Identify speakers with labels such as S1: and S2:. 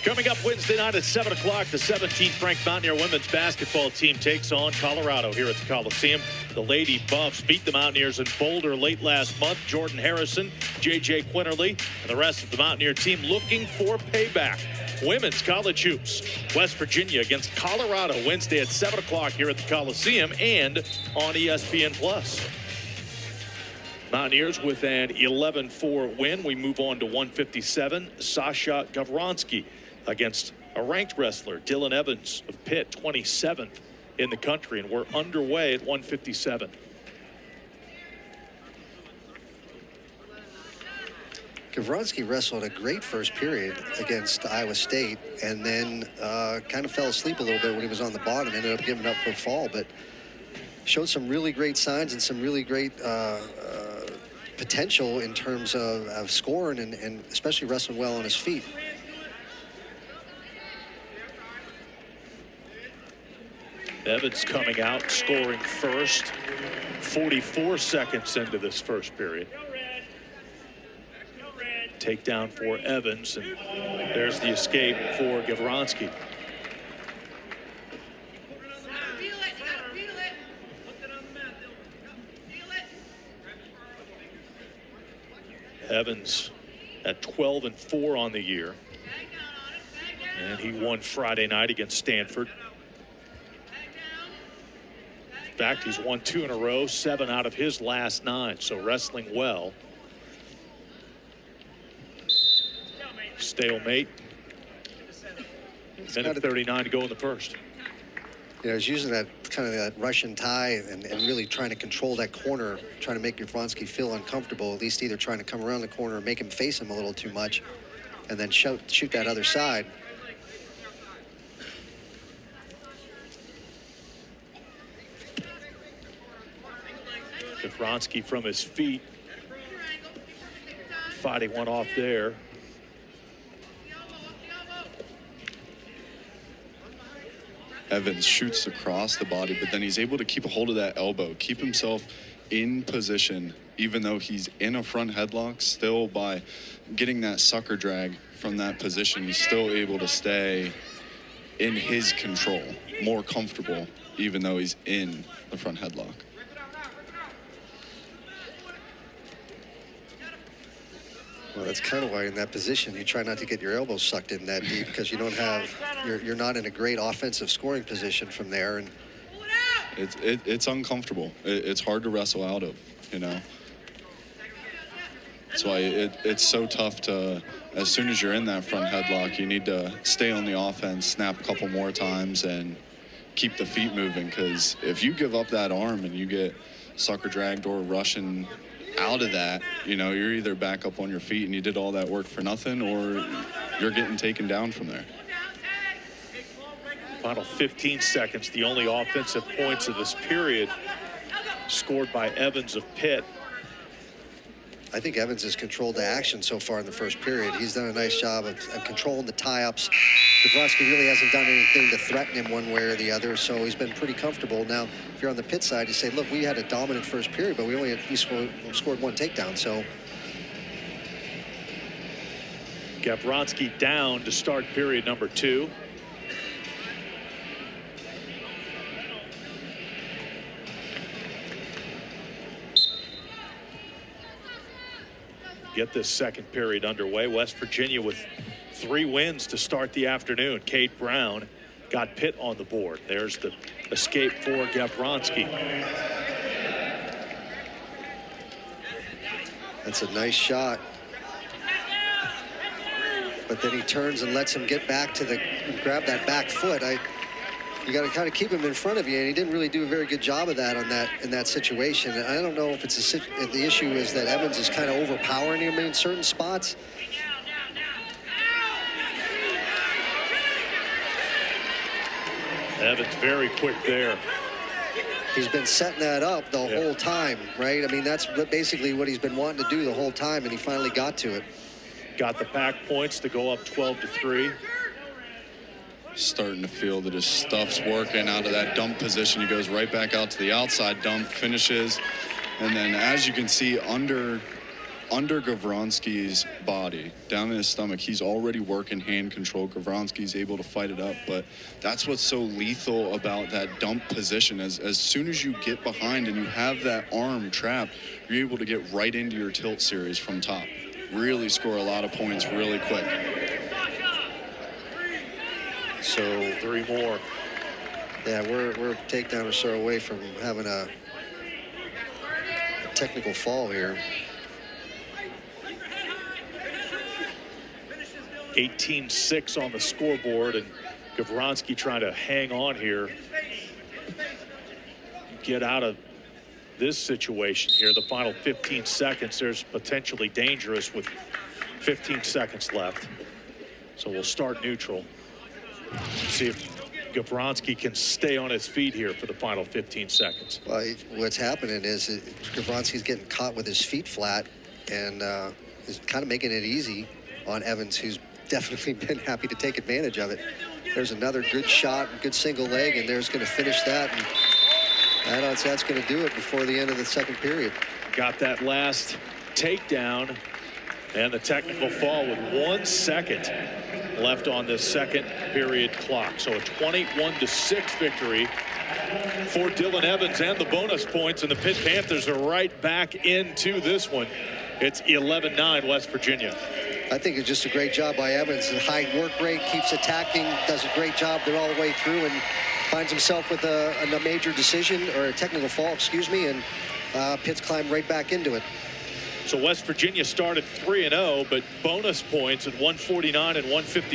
S1: Coming up Wednesday night at 7 o'clock, the 17th ranked Mountaineer women's basketball team takes on Colorado here at the Coliseum. The Lady Buffs beat the Mountaineers in Boulder late last month. Jordan Harrison, J.J. Quinterly, and the rest of the Mountaineer team looking for payback. Women's college hoops. West Virginia against Colorado Wednesday at 7 o'clock here at the Coliseum and on ESPN+. Mountaineers with an 11-4 win. We move on to 157. Sasha Gavronsky against a ranked wrestler, Dylan Evans of Pitt, 27th in the country, and we're underway at 157.
S2: Gavronsky wrestled a great first period against Iowa State, and then kind of fell asleep a little bit when he was on the bottom, ended up giving up for a fall, but showed some really great signs and some really great potential in terms of scoring and especially wrestling well on his feet.
S1: Evans coming out, scoring first, 44 seconds into this first period. Takedown for Evans, and there's the escape for Gavronsky. Evans at 12-4 on the year, and he won Friday night against Stanford. In fact, he's won 2 in a row, 7 out of his last 9, so wrestling well. Stalemate. Minute 39 to go in the first.
S2: You know, he's using that kind of that Russian tie and really trying to control that corner, trying to make Gavronsky feel uncomfortable, at least either trying to come around the corner or make him face him a little too much, and then shoot that other side.
S1: Gavronsky from his feet, fighting one off there.
S3: Evans shoots across the body, but then he's able to keep a hold of that elbow, keep himself in position, even though he's in a front headlock. Still, by getting that sucker drag from that position, he's still able to stay in his control, more comfortable, even though he's in the front headlock.
S2: Well, that's kind of why in that position you try not to get your elbows sucked in that deep, because you don't have, you're not in a great offensive scoring position from there, and
S3: it's uncomfortable. It's hard to wrestle out of, you know. That's why it's so tough to, as soon as you're in that front headlock, you need to stay on the offense, snap a couple more times, and keep the feet moving, because if you give up that arm and you get sucker dragged or Russian out of that, you know, you're either back up on your feet and you did all that work for nothing, or you're getting taken down from there.
S1: Final 15 seconds, the only offensive points of this period scored by Evans of Pitt.
S2: I think Evans has controlled the action so far in the first period. He's done a nice job of controlling the tie-ups. Gavronsky really hasn't done anything to threaten him one way or the other, so he's been pretty comfortable. Now, if you're on the Pitt side, you say, look, we had a dominant first period, but we scored one takedown, so.
S1: Gavronsky down to start period number 2. Get this second period underway. West Virginia with 3 wins to start the afternoon. Kate Brown got Pitt on the board. There's the escape for Gavronsky.
S2: That's a nice shot. But then he turns and lets him get back to grab that back foot. You got to kind of keep him in front of you, and he didn't really do a very good job of that in that situation. And I don't know if the issue is that Evans is kind of overpowering him in certain spots.
S1: Evans very quick there.
S2: He's been setting that up the whole time, right? I mean, that's basically what he's been wanting to do the whole time, and he finally got to it.
S1: Got the back points to go up 12-3.
S3: Starting to feel that his stuff's working out of that dump position. He goes right back out to the outside dump, finishes, and then as you can see under under Gavronsky's body, down in his stomach. He's already working hand control. Gavronsky's able to fight it up, but that's what's so lethal about that dump position. As soon as you get behind and you have that arm trapped, you're able to get right into your tilt series from top. Really score a lot of points really quick.
S1: So 3 more.
S2: Yeah, we're a takedown or so away from having a technical fall here.
S1: 18-6 on the scoreboard, and Gavronsky trying to hang on here, get out of this situation here. The final 15 seconds, there's potentially dangerous with 15 seconds left. So we'll start neutral. See if Gavronsky can stay on his feet here for the final 15 seconds.
S2: Well, what's happening is Gavronsky's getting caught with his feet flat, and is kind of making it easy on Evans, who's definitely been happy to take advantage of it. There's another good shot, good single leg, and there's going to finish that. And that's going to do it before the end of the second period.
S1: Got that last takedown and the technical fall with 1 second left on this second period clock. So a 21-6 victory for Dylan Evans, and the bonus points, and the Pitt Panthers are right back into this one. It's 11-9 West Virginia.
S2: I think it's just a great job by Evans. The high work rate, keeps attacking, does a great job there all the way through, and finds himself with a major decision, or a technical fall, excuse me, and Pitt's climbed right back into it.
S1: So West Virginia started 3-0, but bonus points at 149 and 150.